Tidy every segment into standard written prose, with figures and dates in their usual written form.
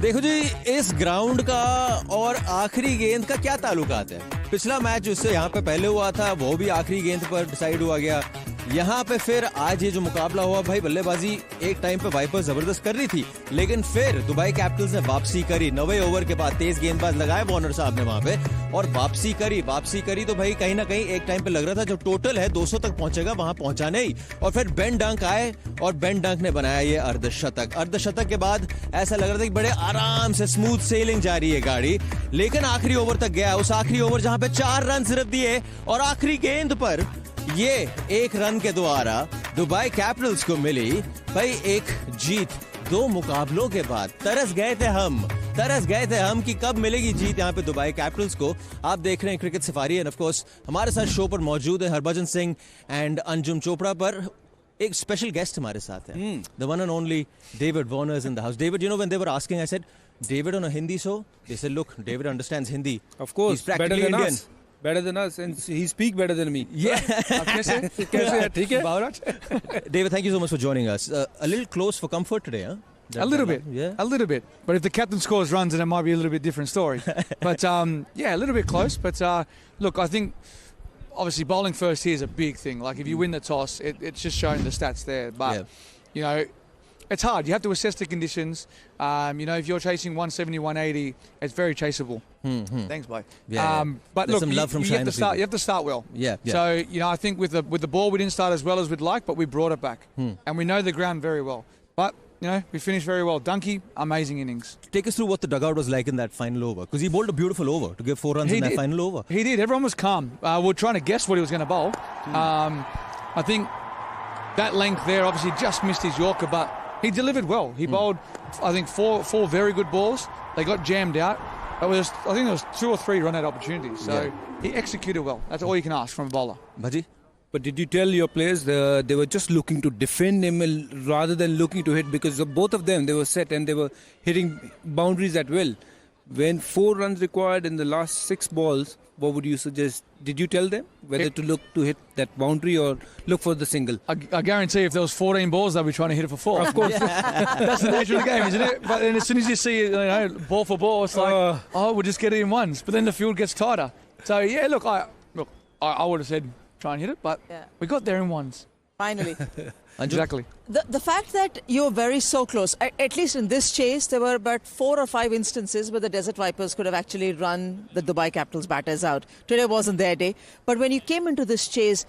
देखो जी, इस ग्राउंड का और आखिरी गेंद का क्या ताल्लुकात है? पिछला मैच जिससे यहाँ पे पहले हुआ था वो भी आखिरी गेंद पर डिसाइड हुआ गया। यहाँ पे फिर आज ये जो मुकाबला हुआ, भाई बल्लेबाजी एक टाइम पे वाइपर्स जबरदस्त कर रही थी, लेकिन फिर दुबई कैपिटल्स ने वापसी करी। 90 ओवर के बाद तेज गेंदबाज लगाए वार्नर साहब ने वहां पे और वापसी करी तो भाई कहीं ना कहीं एक टाइम पे लग रहा था जो टोटल है 200 तक पहुंचेगा, वहां पहुंचा नहीं। और फिर बेन डंक आए और बेन डंक ने बनाया ये अर्धशतक के बाद ऐसा लग रहा था कि बड़े आराम से स्मूथ सेलिंग जा रही है गाड़ी, लेकिन आखिरी ओवर तक गया। उस आखिरी ओवर जहां पे 4 रन सिर्फ दिए और आखिरी गेंद पर ये 1 रन के द्वारा दुबई कैपिटल्स को मिली भाई एक जीत। 2 मुकाबलों के बाद तरस गए थे हम कि कब मिलेगी जीत यहाँ पे दुबई कैपिटल्स को। आप देख रहे हैं cricket safari end of course हमारे साथ शो पर मौजूद है हरभजन सिंह एंड अंजुम चोपड़ा पर एक स्पेशल गेस्ट हमारे साथ है, the one and only David Warner is in the house. David, you know when they were asking, I said, David on a Hindi show, they said, look, David understands Hindi. Of course, he's practically Indian. Better than us, and he speak better than me. Yeah. ठीक है? David, thank you so much for joining us. A little close for comfort today, huh? A little bit, yeah. A little bit. But if the captain scores runs, then it might be a little bit different story. But yeah, a little bit close. But look, I think obviously bowling first here is a big thing. Like if you win the toss, it's just showing the stats there. But you know, it's hard. You have to assess the conditions. You know, if you're chasing 170, 180, it's very chaseable. Thanks, boy. Yeah, but there's look, some love from you have to start well. Yeah. So you know, I think with the ball, we didn't start as well as we'd like, but we brought it back, and we know the ground very well. But you know, we finished very well. Dunkey, amazing innings. Take us through what the dugout was like in that final over, because he bowled a beautiful over to give 4 runs in that final over. He did. Everyone was calm. We were trying to guess what he was going to bowl. I think that length there obviously just missed his Yorker, but he delivered well. He bowled, I think, four very good balls. They got jammed out. I think there was 2 or 3 run-out opportunities. So he executed well. That's all you can ask from a bowler. Bhaji? But did you tell your players they were just looking to defend him rather than looking to hit, because of both of them, they were set and they were hitting boundaries at will. When 4 runs required in the last 6 balls, what would you suggest? Did you tell them whether to look to hit that boundary or look for the single? I guarantee if there was 14 balls, they'd be trying to hit it for 4. Of course. That's the nature of the game, isn't it? But then as soon as you see, you know, ball for ball, it's like, we'll just get it in ones. But then the field gets tighter. So yeah, look, I would have said try and hit it, but we got there in ones. Finally. Exactly. The fact that you're very so close, at least in this chase, there were about 4 or 5 instances where the Desert Vipers could have actually run the Dubai Capitals batters out. Today wasn't their day. But when you came into this chase,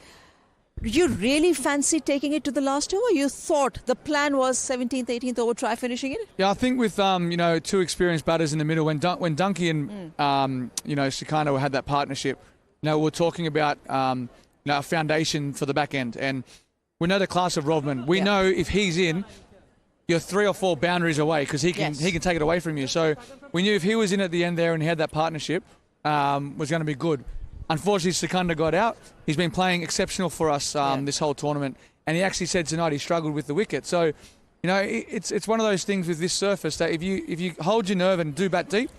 did you really fancy taking it to the last over? You thought the plan was 17th, 18th over, try finishing it? Yeah, I think with you know, 2 experienced batters in the middle, when Dunkey and you know, Sikano had that partnership, you know, we're talking about you know, a foundation for the back end, and we know the class of Rodman. We know if he's in, you're 3 or 4 boundaries away, because he can take it away from you. So we knew if he was in at the end there and he had that partnership, was going to be good. Unfortunately, Secunda got out. He's been playing exceptional for us this whole tournament, and he actually said tonight he struggled with the wicket. So, you know, it's one of those things with this surface that if you hold your nerve and do bat deep,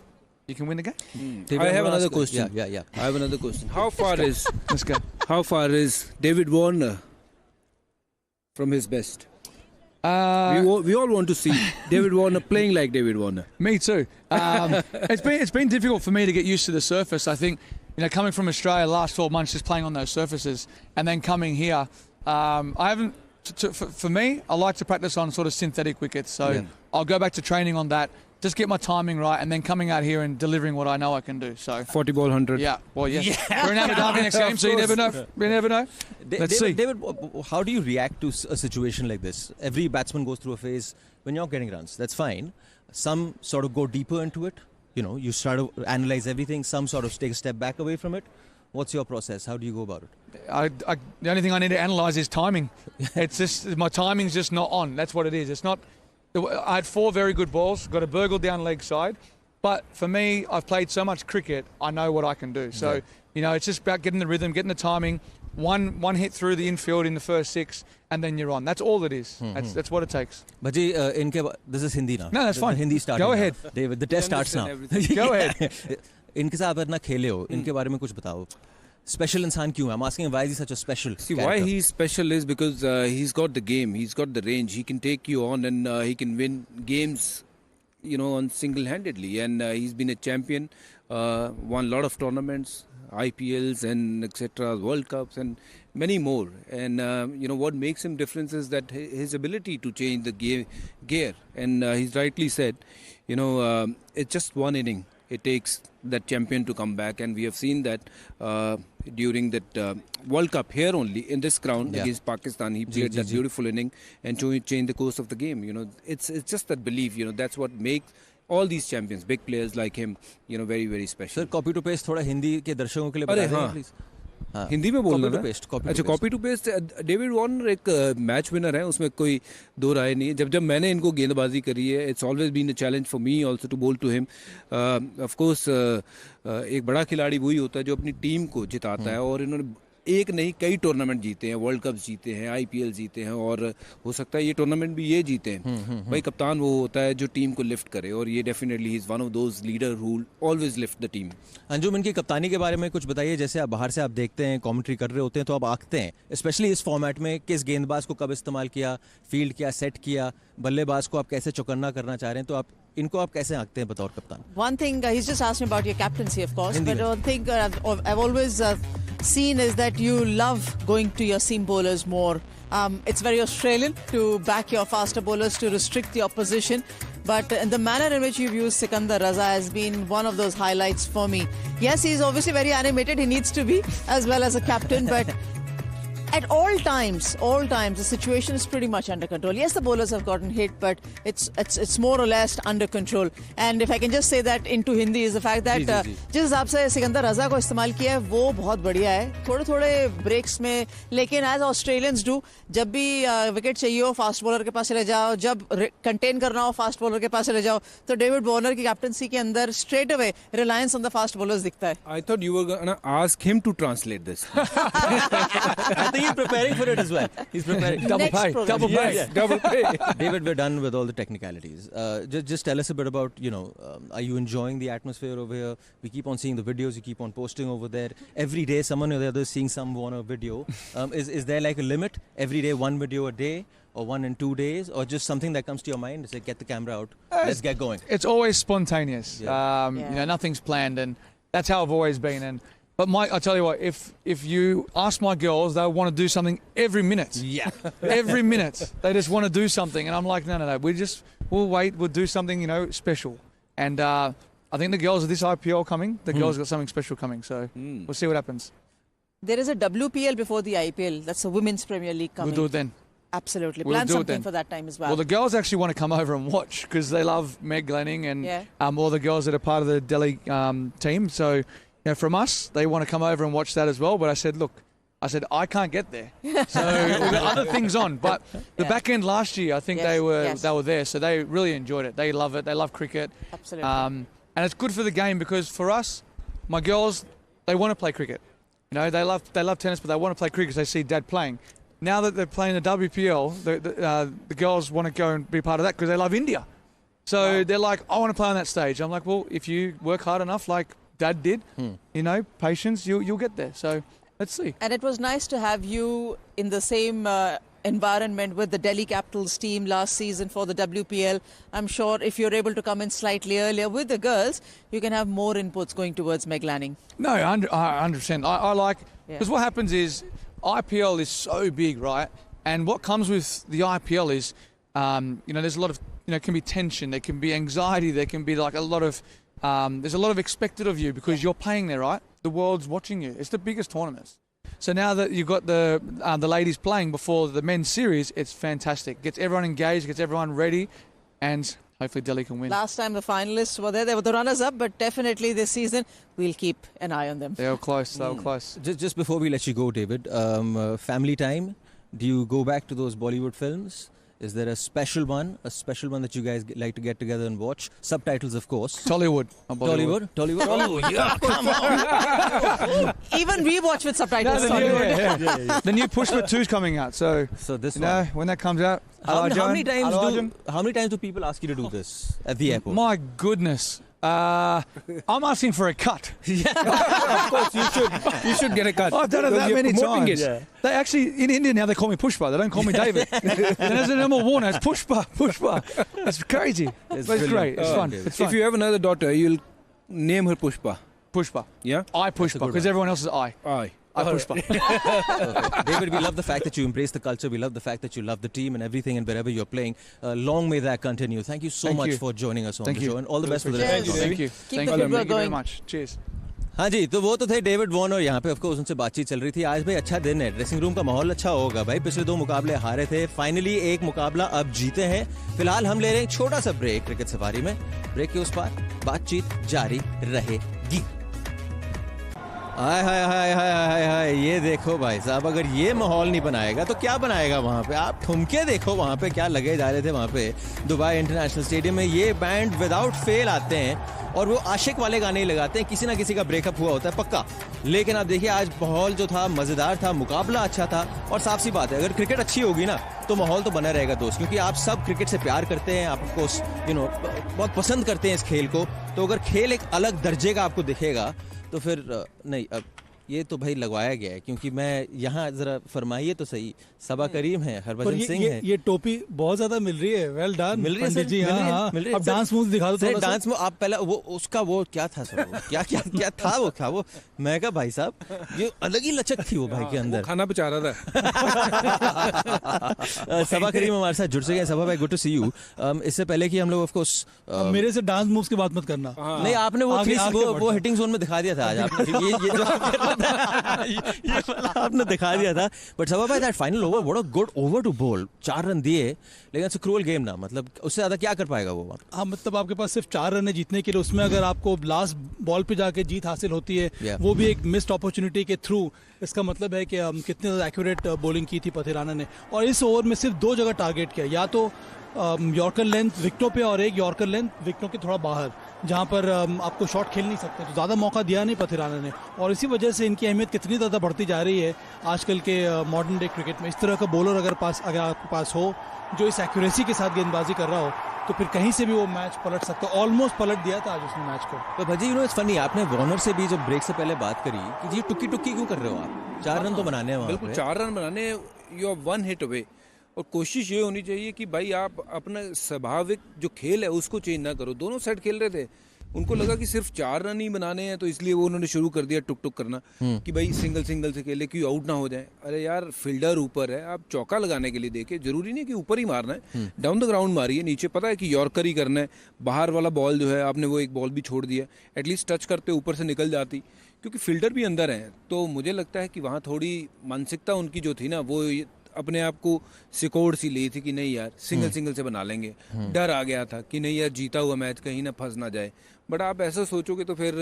you can win the game. I have another question. Yeah. I have another question. How far is Let's go. How far is David Warner from his best? We all want to see David Warner playing like David Warner. Me too. It's been difficult for me to get used to the surface. I think, you know, coming from Australia last 12 months just playing on those surfaces, and then coming here, I haven't. For me, I like to practice on sort of synthetic wickets. So I'll go back to training on that. Just get my timing right, and then coming out here and delivering what I know I can do. So 40 ball 100. Yeah. Well, yes. We're in Abu Dhabi next game, so you never know. We never know. Let's see. David, how do you react to a situation like this? Every batsman goes through a phase when you're getting runs. That's fine. Some sort of go deeper into it. You know, you start to analyze everything. Some sort of take a step back away from it. What's your process? How do you go about it? The only thing I need to analyse is timing. It's just my timing's just not on. That's what it is. It's not. I had 4 very good balls. Got a burgle down leg side. But for me, I've played so much cricket. I know what I can do. So you know, it's just about getting the rhythm, getting the timing. One hit through the infield in the first 6, and then you're on. That's all it is. That's what it takes. Bhaji, this is Hindi now. No, that's fine. Hindi starting. Go ahead, David. The test starts now. Go ahead. इनके साथ अगर ना खेले हो, इनके बारे में कुछ बताओ. Special इंसान क्यों है? I'm asking why is he such a special See, character? why he's special is because he's got the game. He's got the range. He can take you on, and he can win games, on single-handedly, and he's been a champion, won a lot of tournaments, IPLs and etc., World Cups and many more. And what makes him different is that his ability to change the gear. And he's rightly said, it's just one inning. It takes that champion to come back, and we have seen that during that World Cup here only in this ground against Pakistan. He played that beautiful inning and changed the course of the game. It's just that belief. That's what makes all these champions, big players like him, very, very special. Sir, copy to paste थोड़ा हिंदी के दर्शकों के लिए बता दें please. Hindi में बोलना copy to paste. अच्छा, copy to paste. David Warner एक मैच विनर है, उसमें कोई दो राय नहीं है. जब मैंने इनको गेंदबाजी करी है, it's always been a challenge for me also to bowl to him. Of course एक बड़ा खिलाड़ी वही होता है जो अपनी टीम को जिताता है, और इन्होंने एक नहीं कई टूर्नामेंट जीते हैं, वर्ल्ड कप जीते हैं, IPL जीते हैं, और हो सकता है ये टूर्नामेंट भी ये जीते हैं. भाई कप्तान वो होता है जो टीम को लिफ्ट करे, और ये definitely he is one of those leader who always lift the team. Anjum, इनकी कप्तानी के बारे में कुछ बताइए. जैसे आप बाहर से आप देखते हैं, कमेंट्री कर रहे होते हैं, तो आप आंकते हैं, स्पेशली इस फॉर्मेट में किस गेंदबाज को कब इस्तेमाल किया, फील्ड किया, सेट किया, बल्लेबाज को आप कैसे चौकन्ना करना चाह रहे हैं, तो आप इनको आप कैसे आंकते हैं बतौर कप्तान? One thing, he's just asked me about your captaincy, of course, but one thing I've always seen is that you love going to your seam bowlers more. It's very Australian to back your faster bowlers to restrict the opposition, but the manner in which you've used Sikandar Raza has been one of those highlights for me. Yes, he's obviously very animated, he needs to be, as well as a captain, but at all times, the situation is pretty much under control. Yes, the bowlers have gotten hit, but it's more or less under control. And if I can just say that into Hindi is the fact that जिस हिसाब से सिकंदर रजा को इस्तेमाल किया है वो बहुत बढ़िया है. थोड़े ब्रेक्स में, लेकिन एज ऑस्ट्रेलियंस डू, जब भी विकेट चाहिए हो फास्ट बॉलर के पास चले जाओ, जब कंटेन करना हो फास्ट बॉलर के पास चले जाओ, तो डेविड वार्नर की कैप्टनसी के अंदर straight away reliance on the fast bowlers दिखता है. I thought you were gonna ask him to translate this. I think he's preparing for it as well. He's preparing. Double pay. Double pay. David, we're done with all the technicalities. Just tell us a bit about, are you enjoying the atmosphere over here? We keep on seeing the videos, you keep on posting over there. Every day, someone or the other is seeing someone on a video. Is there like a limit? Every day, one video a day? Or 1 in 2 days? Or just something that comes to your mind? Say, get the camera out. Let's get going. It's always spontaneous. Nothing's planned, and that's how I've always been. But I tell you what, if you ask my girls, they'll want to do something every minute. Yeah. Every minute. They just want to do something. And I'm like, no. We'll wait. We'll do something, special. And I think the girls of this IPL coming, the girls got something special coming. So we'll see what happens. There is a WPL before the IPL. That's the Women's Premier League coming. We'll do it then. Absolutely. We'll Plan do it something then. for that time as well. Well, the girls actually want to come over and watch because they love Meg Lanning and all the girls that are part of the Delhi team. So, from us, they want to come over and watch that as well. But I said, look, I can't get there. So we've got other things on. But the back end last year, I think they were there. So they really enjoyed it. They love it. They love cricket. Absolutely. And it's good for the game because for us, my girls, they want to play cricket. They love tennis, but they want to play cricket because they see Dad playing. Now that they're playing the WPL, the girls want to go and be part of that because they love India. So they're like, I want to play on that stage. I'm like, well, if you work hard enough like Dad did, patience, you'll get there. So let's see. And it was nice to have you in the same environment with the Delhi Capitals team last season for the WPL. I'm sure if you're able to come in slightly earlier with the girls, you can have more inputs going towards Meg Lanning. No, 100%. I like, because what happens is, IPL is so big, right? And what comes with the IPL is, there's a lot of, can be tension, there can be anxiety, there can be like a lot of, there's a lot of expected of you because you're playing there, right? The world's watching you. It's the biggest tournaments. So now that you've got the ladies playing before the men's series, it's fantastic. Gets everyone engaged, gets everyone ready, and hopefully Delhi can win. Last time the finalists were there. They were the runners-up, but definitely this season we'll keep an eye on them. They were close. They were close. Just before we let you go, David, family time. Do you go back to those Bollywood films? Is there a special one that you guys like to get together and watch? Subtitles, of course. Tollywood. Tollywood? Oh, yeah, come on. Even we watch with subtitles. The new Pushpa 2 is coming out. So this when that comes out, how many times do people ask you to do this at the airport? My goodness. I'm asking for a cut. Of course, you should get a cut. I've done it Because that you're many promoting times. it. They actually, in India now, they call me Pushpa. They don't call me David. And as a number Warner, it's Pushpa. That's crazy. But it's great. It's fun. It's fun. If you have another daughter, you'll name her Pushpa. Pushpa. Yeah? I Pushpa, because everyone else is I. Aye. I Pushpa. Perfect. David, we love the fact that you embrace the culture. We love the fact that you love the team and everything, and wherever you're playing. Long may that continue. Thank you so much for joining us on the show, and all the best for the rest of the Thank you. Keep the good work Thank you very going. much. Cheers. हाँ जी, तो वो तो थे David Warne, और यहाँ पे of course उनसे बातचीत चल रही थी। आज भाई अच्छा दिन है, ड्रेसिंग रूम का माहौल अच्छा होगा भाई। पिछले 2 मुकाबले हारे थे, फाइनली एक मुकाबला अब जीते हैं। फिलहाल हम ले रहे हैं एक छोटा सा ब्रेक क्रिकेट सफारी में। ब्रेक के उस पार बातचीत जारी रहेगी। हाय हाय हाय हाय हाय हाय, ये देखो भाई साहब, अगर ये माहौल नहीं बनाएगा तो क्या बनाएगा वहाँ पे? आप ठुमके देखो वहाँ पे क्या लगे जा रहे थे वहाँ पे दुबई इंटरनेशनल स्टेडियम में। ये बैंड विदाउट फेल आते हैं और वो आशिक वाले गाने ही लगाते हैं। किसी ना किसी का ब्रेकअप हुआ होता है पक्का। लेकिन आप देखिए आज माहौल जो था मजेदार था, मुकाबला अच्छा था, और साफ सी बात है अगर क्रिकेट अच्छी होगी ना तो माहौल तो बना रहेगा दोस्त, क्योंकि आप सब क्रिकेट से प्यार करते हैं, आपको बहुत पसंद करते हैं इस खेल को। तो अगर खेल एक अलग दर्जे का आपको दिखेगा तो फिर नहीं, अब ये तो भाई लगवाया गया है, क्योंकि मैं यहाँ जरा फरमाइए तो सही। सबा करीम है, हरभजन सिंह है। ये टोपी बहुत ज्यादा मिल रही है। वेल डन मिल रही है पंडित जी। मिल रही है, हाँ, मिल रही है। अब डांस मूव दिखा दो थोड़ा सा। डांस में आप पहले वो उसका वो क्या था सर, वो क्या क्या क्या था वो मैं कहा भाई साहब ये अलग ही लचक थी वो भाई के अंदर। खाना पचा रहा था। सबा करीम हमारे साथ जुड़ चुके हैं। सबा भाई गुड टू सी यू। इससे पहले कि हम लोग ऑफ कोर्स मेरे से डांस मूव्स की बात मत करना। नहीं, आपने वो हिटिंग जोन में दिखा दिया था आज आपने। ये जो ये वाला आपने दिखा दिया था। बट सबा भाई that final over, what a good over to bowl. 4 run दिए, लेकिन इट्स अ क्रूअल गेम ना, मतलब उससे ज्यादा क्या कर पाएगा वो? हाँ, मतलब आपके पास सिर्फ 4 रन है जीतने के लिए। उसमें अगर आपको लास्ट बॉल पे जाके जीत हासिल होती है, वो भी एक मिस्ड अपॉर्चुनिटी के थ्रू, इसका मतलब है कि कितनी ज़्यादा एक्यूरेट बॉलिंग की थी पथिराना ने। और इस ओवर में सिर्फ 2 जगह टारगेट किया, या तो यॉर्कर लेंथ विकेटों पे और एक यॉर्कर लेंथ विकेटों के थोड़ा बाहर, जहां पर आपको शॉट खेल नहीं सकते। तो ज़्यादा मौका दिया नहीं पथिराना ने, और इसी वजह से इनकी अहमियत कितनी ज़्यादा बढ़ती जा रही है आजकल के मॉडर्न डे क्रिकेट में। इस तरह का बॉलर अगर आपके पास हो जो इस एक्यूरेसी के साथ गेंदबाजी कर रहा हो, तो फिर कहीं से भी वो मैच पलट सकता है। ऑलमोस्ट पलट दिया था आज उसने मैच को। तो भाजी इट्स फनी, आपने वॉर्नर से भी जब ब्रेक से पहले बात करी कि जी टुक्की टुक्की क्यों कर रहे हो आप? 4 रन तो बनाने हैं वहाँ बिल्कुल, पे। 4 रन बनाने, यू आर 1 हिट अवे। और कोशिश ये होनी चाहिए कि भाई आप अपना स्वाभाविक जो खेल है उसको चेंज ना करो। दोनों साइड खेल रहे थे, उनको लगा कि सिर्फ 4 रन ही बनाने हैं, तो इसलिए वो उन्होंने शुरू कर दिया टुक टुक करना कि भाई सिंगल से खेले, क्यों आउट ना हो जाए। अरे यार, फील्डर ऊपर है, आप चौका लगाने के लिए देखे, जरूरी नहीं कि ऊपर ही मारना है, डाउन द ग्राउंड मारिए। नीचे पता है कि यॉर्कर ही करना है, बाहर वाला बॉल जो है आपने वो एक बॉल भी छोड़ दिया, एटलीस्ट टच करते ऊपर से निकल जाती, क्योंकि फील्डर भी अंदर है। तो मुझे लगता है कि वहाँ थोड़ी मानसिकता उनकी जो थी ना, वो अपने आप को सिकोड़ सी ली थी कि नहीं यार सिंगल से बना लेंगे। डर आ गया था कि नहीं यार जीता हुआ मैच कहीं ना फंस ना जाए। बट आप ऐसा सोचोगे तो फिर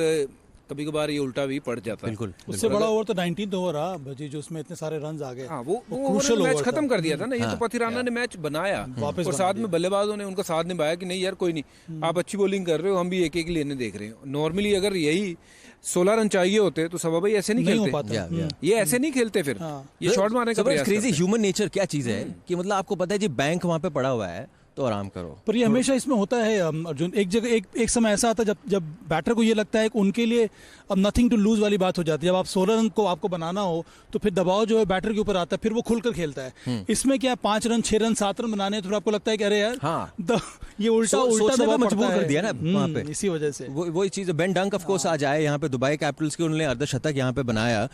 कभी कभार ये उल्टा भी पड़ जाता है। बिल्कुल। उससे बड़ा ओवर तो 19th ओवर रहा भजी, जो उसमें इतने सारे रन आ गए। हाँ, वो क्रूशियल मैच खत्म कर दिया था ना। ये तो पथिराना ने मैच बनाया और साथ में बल्लेबाजों ने उनका साथ निभाया कि नहीं यार कोई नहीं, आप अच्छी बॉलिंग कर रहे हो, हम भी एक लेने देख रहे हो। नॉर्मली अगर यही 16 रन चाहिए होते तो सबा भाई ऐसे नहीं खेलते, ये ऐसे नहीं खेलते। फिर ये शॉट मारने का प्रयास क्रेजी ह्यूमन नेचर क्या चीज है कि मतलब आपको पता है जी बैंक वहाँ पे पड़ा हुआ है तो आराम करो। पर ये हमेशा इसमें होता है अर्जुन, एक जगह एक समय ऐसा आता है जब बैटर को ये लगता है कि उनके लिए अब नथिंग टू लूज वाली बात हो जाती है। जब आप 16 रन को आपको बनाना हो तो फिर दबाव जो है बैटर के ऊपर आता है, फिर वो खुलकर खेलता है। इसमें क्या 5 रन 6 रन 7 रन बनाने, तो आपको लगता है कि अरे यार ये उल्टा मजबूर कर दिया ना वहाँ पे। इसी वजह से वही चीज। बेन डंक ऑफ कोर्स आज आए यहाँ पे दुबई कैपिटल्स के, उन्होंने अर्धशतक यहाँ पे बनाया।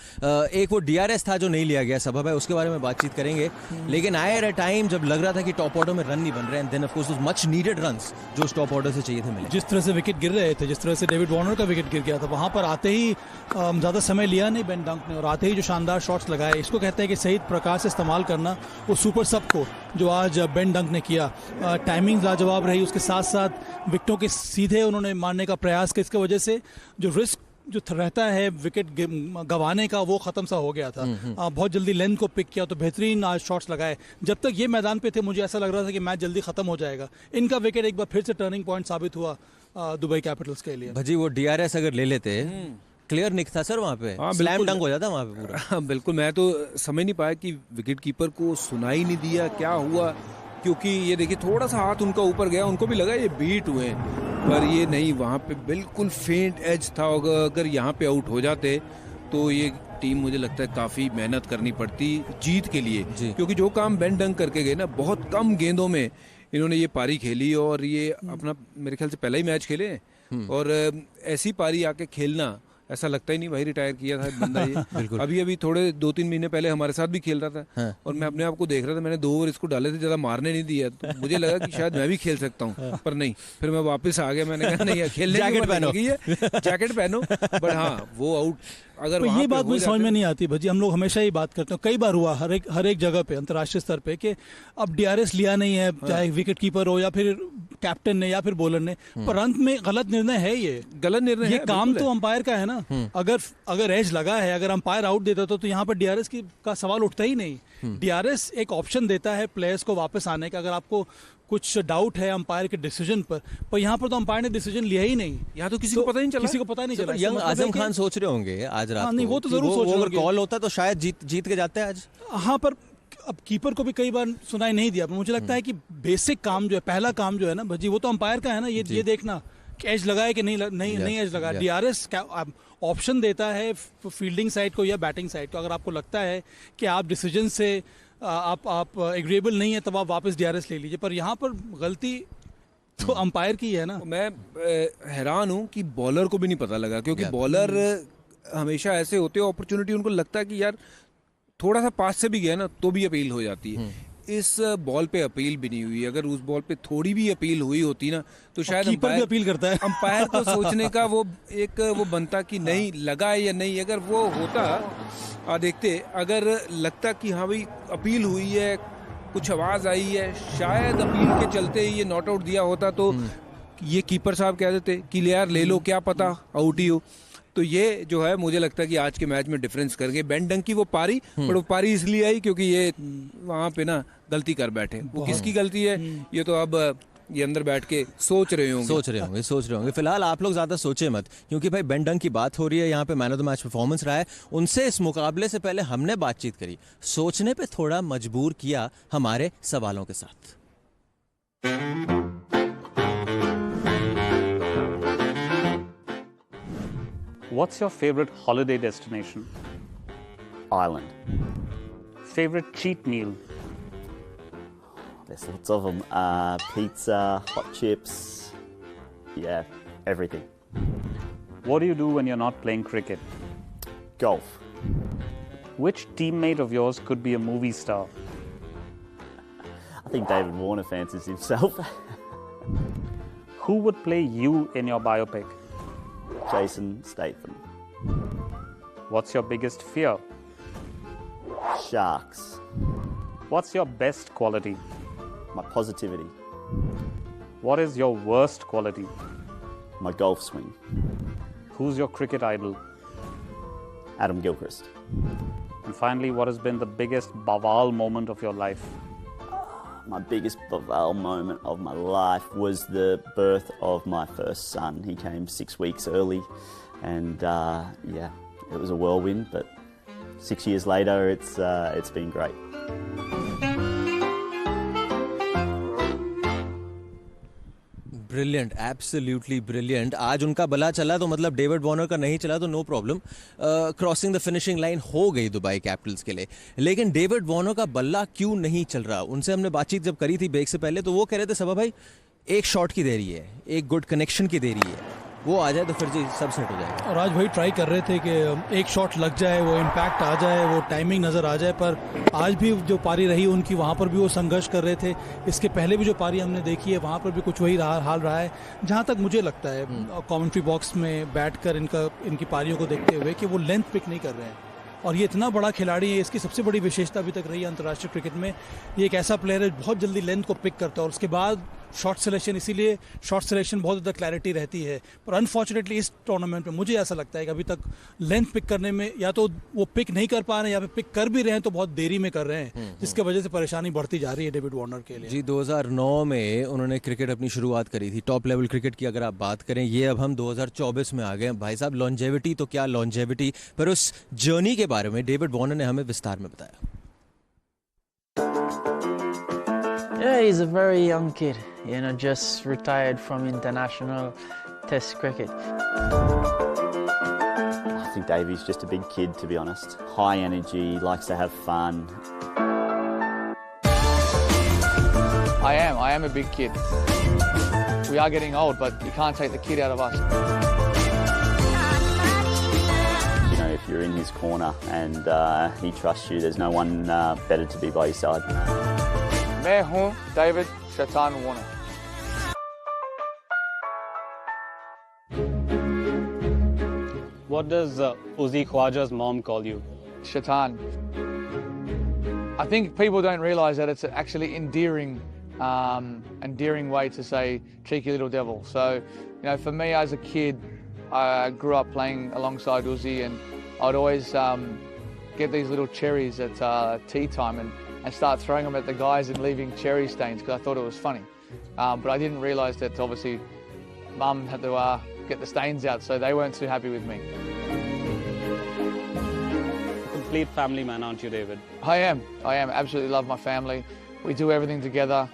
एक वो DRS था जो नहीं लिया गया सभा भाई, उसके बारे में बातचीत करेंगे। लेकिन आए एट अ टाइम जब लग रहा था कि टॉप ऑर्डर में रन नहीं बन रहे हैं, then of course much needed runs जो टॉप ऑर्डर से चाहिए थे मिले। जिस तरह से विकेट गिर रहे थे, जिस तरह से डेविड वार्नर का विकेट गिर गया था, वहां पर आते ही ज्यादा समय लिया नहीं बेन डंक ने, और आते ही जो शानदार शॉट्स लगाए, इसको कहते हैं कि सही प्रकार से इस्तेमाल करना। वो सुपर सब को जो आज बेन डंक ने किया, टाइमिंग लाजवाब रही, उसके साथ साथ विकेटों के सीधे उन्होंने मारने का प्रयास किया। इसकी वजह से जो रिस्क जो रहता है विकेट गंवाने का, वो खत्म सा हो गया था। बहुत जल्दी लेंथ को पिक किया, तो बेहतरीन आज शॉट्स लगाए। जब तक ये मैदान पे थे मुझे ऐसा लग रहा था कि मैच जल्दी खत्म हो जाएगा। इनका विकेट एक बार फिर से टर्निंग पॉइंट साबित हुआ दुबई कैपिटल्स के लिए। भजी वो DRS अगर ले लेते, क्लियर निक था सर वहाँ पे, स्लैम डंक हो जाता वहाँ पे पूरा। बिल्कुल, मैं तो समझ नहीं पाया कि विकेट कीपर को सुनाई नहीं दिया, क्या हुआ। क्योंकि ये देखिए थोड़ा सा हाथ उनका ऊपर गया, उनको भी लगा ये बीट हुए हैं, पर ये नहीं, वहाँ पे बिल्कुल फेंट एज था। अगर यहाँ पे आउट हो जाते तो ये टीम मुझे लगता है काफ़ी मेहनत करनी पड़ती जीत के लिए, क्योंकि जो काम बेन डंक करके गए ना, बहुत कम गेंदों में इन्होंने ये पारी खेली और ये अपना मेरे ख्याल से पहला ही मैच खेले हैं। और ऐसी पारी आके खेलना, ऐसा लगता ही नहीं भाई रिटायर किया था बंदा ये। अभी थोड़े 2-3 महीने पहले हमारे साथ भी खेल रहा था। हाँ। और मैं अपने आप को देख रहा था, मैंने 2 ओवर इसको डाले थे, ज़्यादा मारने नहीं दिया, तो मुझे लगा कि शायद मैं भी खेल सकता हूँ, पर नहीं, फिर मैं वापस आ गया। मैंने कहा नहीं, खेलने जैकेट पहनो, जैकेट पहनो। बट हाँ, वो आउट अगर ये बात मुझे समझ में नहीं आती भाजी। हम लोग हमेशा ही बात करते हैं, कई बार हुआ हर एक जगह पे अंतर्राष्ट्रीय स्तर पे कि अब डीआरएस लिया नहीं है, चाहे विकेट कीपर हो या फिर कैप्टन ने या फिर बॉलर ने, पर अंत में गलत निर्णय है। ये गलत निर्णय है, ये काम तो अंपायर का है ना। अगर एज लगा है, अगर अंपायर आउट देता तो यहाँ पर डीआरएस का सवाल उठता ही नहीं। डीआरएस एक ऑप्शन देता है प्लेयर्स को वापस आने का, अगर आपको कुछ डाउट है अंपायर के डिसीजन पर यहाँ पर तो अंपायर ने डिसीजन लिया ही नहीं। यहाँ तो किसी को पता नहीं चला, किसी को पता नहीं चला। यंग आजम खान सोच रहे होंगे आज रात। नहीं, वो तो जरूर सोच रहे होंगे, कॉल होता तो शायद जीत के जाते हैं आज। हाँ, पर अब कीपर को भी कई बार सुनाई नहीं दिया। मुझे लगता है कि बेसिक काम जो है, पहला काम जो है ना भाजी, वो तो अंपायर का है ना, ये देखना कि एज लगा है कि नहीं एज लगा। डीआरएस ऑप्शन देता है फील्डिंग साइड को या बैटिंग साइड को। अगर आपको लगता है कि आप डिसीजन से आप एग्रीएबल नहीं है, तब आप वापस डीआरएस ले लीजिए, पर यहाँ पर गलती तो अंपायर की है ना। मैं हैरान हूँ कि बॉलर को भी नहीं पता लगा, क्योंकि बॉलर हमेशा ऐसे होते हैं, अपॉर्चुनिटी उनको लगता है कि यार थोड़ा सा पास से भी गया ना तो भी अपील हो जाती है। इस बॉल पे अपील भी नहीं हुई। अगर उस बॉल पे थोड़ी भी अपील हुई होती ना, तो शायद कीपर भी अपील करता है। अंपायर को सोचने का वो बनता कि नहीं लगा है या नहीं। अगर वो होता देखते, अगर लगता कि हाँ भाई अपील हुई है, कुछ आवाज आई है, शायद अपील के चलते ही ये नॉट आउट दिया होता, तो ये कीपर साहब कह देते कि यार ले लो, क्या पता आउट ही हो। तो ये जो है मुझे लगता है कि आज के मैच में डिफरेंस कर गए। बेन डंक की वो पारी, पर वो पारी इसलिए आई क्योंकि ये वहाँ पे ना गलती कर बैठे। वो किसकी गलती है ये तो अब ये अंदर बैठ के सोच रहे होंगे। फिलहाल आप लोग ज्यादा सोचे मत, क्योंकि भाई बेन डंक की बात हो रही है, यहाँ पे man of the match performance रहा है। उनसे इस मुकाबले से पहले हमने बातचीत करी, सोचने पे थोड़ा मजबूर किया हमारे सवालों के साथ। What's your favorite holiday destination? Ireland. Favorite cheat meal? There's lots of them. Pizza, hot chips, yeah, everything. What do you do when you're not playing cricket? Golf. Which teammate of yours could be a movie star? I think David Warner fancies himself. Who would play you in your biopic? Jason Statham. What's your biggest fear? Sharks. What's your best quality? My positivity. What is your worst quality? My golf swing. Who's your cricket idol? Adam Gilchrist. And finally, what has been the biggest baval moment of your life? My biggest baval moment of my life was the birth of my first son. He came 6 weeks early, and yeah, it was a whirlwind. But 6 years later, it's been great. Brilliant, absolutely brilliant. आज उनका भला चला तो मतलब David Warner का नहीं चला तो no problem, crossing the finishing line हो गई दुबई कैपिटल्स के लिए। लेकिन डेविड वार्नर का बल्ला क्यों नहीं चल रहा? उनसे हमने बातचीत जब करी थी ब्रेक से पहले, तो वो कह रहे थे सबा भाई एक शॉट की देरी है, एक गुड कनेक्शन की देरी है, वो आ जाए तो फिर जी सब सेट हो जाएगा। और आज भाई ट्राई कर रहे थे कि एक शॉट लग जाए, वो इम्पैक्ट आ जाए, वो टाइमिंग नज़र आ जाए, पर आज भी जो पारी रही उनकी, वहाँ पर भी वो संघर्ष कर रहे थे। इसके पहले भी जो पारी हमने देखी है वहाँ पर भी कुछ वही हाल रहा है। जहाँ तक मुझे लगता है कमेंट्री बॉक्स में बैठकर इनकी पारियों को देखते हुए कि वो लेंथ पिक नहीं कर रहे हैं, और ये इतना बड़ा खिलाड़ी है, इसकी सबसे बड़ी विशेषता अभी तक रही है अंतर्राष्ट्रीय क्रिकेट में, ये एक ऐसा प्लेयर है बहुत जल्दी लेंथ को पिक करता है और उसके बाद शॉट सिलेक्शन, इसीलिए शॉट सिलेक्शन बहुत ज़्यादा क्लैरिटी रहती है। पर अनफॉर्चुनेटली इस टूर्नामेंट में मुझे ऐसा लगता है कि अभी तक लेंथ पिक करने में या तो वो पिक नहीं कर पा रहे हैं या फिर पिक कर भी रहे हैं तो बहुत देरी में कर रहे हैं, जिसकी वजह से परेशानी बढ़ती जा रही है डेविड वार्नर के लिए। जी 2009 में उन्होंने क्रिकेट अपनी शुरुआत करी थी, टॉप लेवल क्रिकेट की अगर आप बात करें। ये अब हम 2024 में आ गए भाई साहब। लॉन्जेविटी तो क्या लॉन्जेविटी, पर उस जर्नी के बारे में डेविड वार्नर ने हमें विस्तार में बताया। Yeah, he's a very young kid, just retired from international test cricket. I think Davey's just a big kid, to be honest. High energy, likes to have fun. I am a big kid. We are getting old, but you can't take the kid out of us. If you're in his corner and he trusts you, there's no one better to be by your side. मैं हूँ David Shaitan Warner. What does Uzi Khwaja's mom call you? Shaitan. I think people don't realise that it's actually endearing way to say cheeky little devil. So, for me as a kid, I grew up playing alongside Uzi, and I'd always get these little cherries at tea time and start throwing them at the guys and leaving cherry stains because I thought it was funny. But I didn't realise that obviously Mum had to get the stains out, so they weren't too happy with me. Complete family man, aren't you, David? I am. Absolutely love my family. We do everything together.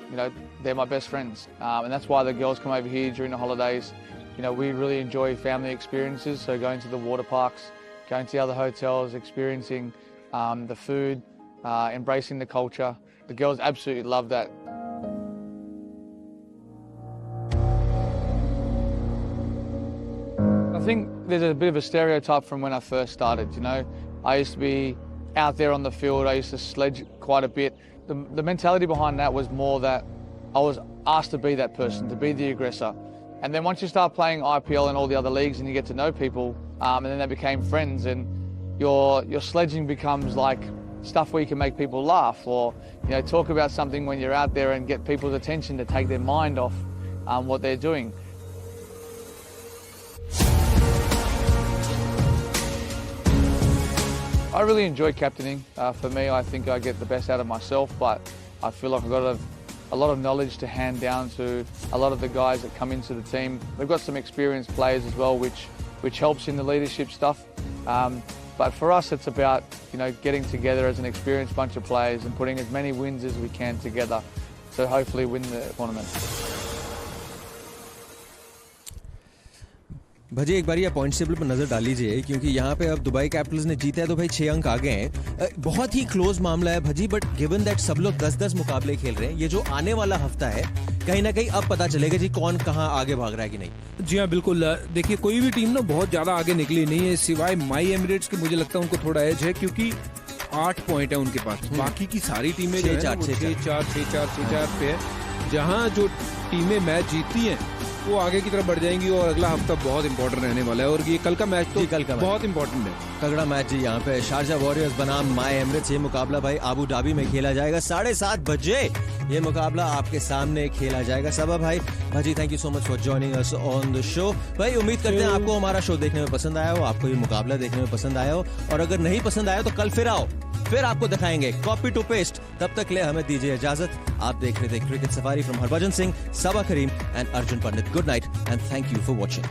They're my best friends. And that's why the girls come over here during the holidays. We really enjoy family experiences, so going to the water parks, going to the other hotels, experiencing the food, embracing the culture. The girls absolutely love that. I think there's a bit of a stereotype from when I first started, I used to be out there on the field, I used to sledge quite a bit. The mentality behind that was more that I was asked to be that person, to be the aggressor. And then once you start playing IPL and all the other leagues and you get to know people, and then they became friends, and your sledging becomes like stuff where you can make people laugh or talk about something when you're out there and get people's attention to take their mind off what they're doing. I really enjoy captaining. For me, I think I get the best out of myself, but I feel like I've got a lot of knowledge to hand down to a lot of the guys that come into the team. We've got some experienced players as well, which helps in the leadership stuff. But for us, it's about getting together as an experienced bunch of players and putting as many wins as we can together to hopefully win the tournament. Bhaji एक बार ये points table पर नजर डाल लीजिए, क्योंकि यहाँ पे अब दुबई कैपिटल्स ने जीता है तो भाई 6 अंक आगे हैं. बहुत ही क्लोज मामला है भजी, बट गिवन दैट सब लोग 10-10 मुकाबले खेल रहे हैं, ये जो आने वाला हफ्ता है कहीं ना कहीं अब पता चलेगा जी कौन कहाँ आगे भाग रहा है कि नहीं. जी हाँ बिल्कुल. देखिए कोई भी टीम ना बहुत ज्यादा आगे निकली नहीं है, सिवाय माई एमिरेट्स के. मुझे लगता है उनको थोड़ा एज है क्योंकि 8 पॉइंट है उनके पास. बाकी की सारी टीमें 6-4 पे है. जहाँ जो टीमें मैच जीतती हैं वो आगे की तरफ बढ़ जाएंगी और अगला हफ्ता बहुत इंपॉर्टेंट रहने वाला है. और ये कल का मैच तो बहुत इंपॉर्टेंट है. तगड़ा मैच जी यहाँ पे शारजा वॉरियर्स बनाम माई एमिरेट्स. ये मुकाबला भाई अबू धाबी में खेला जाएगा 7:30 बजे. ये मुकाबला आपके सामने खेला जाएगा. सबा भाई भाजी thank you so much for joining us on the show. भाई उम्मीद करते हैं आपको हमारा शो देखने में पसंद आया हो, आपको ये मुकाबला देखने में पसंद आया हो, और अगर नहीं पसंद आया तो कल फिर आओ, फिर आपको दिखाएंगे कॉपी टू पेस्ट. तब तक ले हमें दीजिए इजाजत. आप देख रहे थे cricket safari from Harbhajan Singh, Saba Karim and Arjun Pandit. Good night and thank you for watching.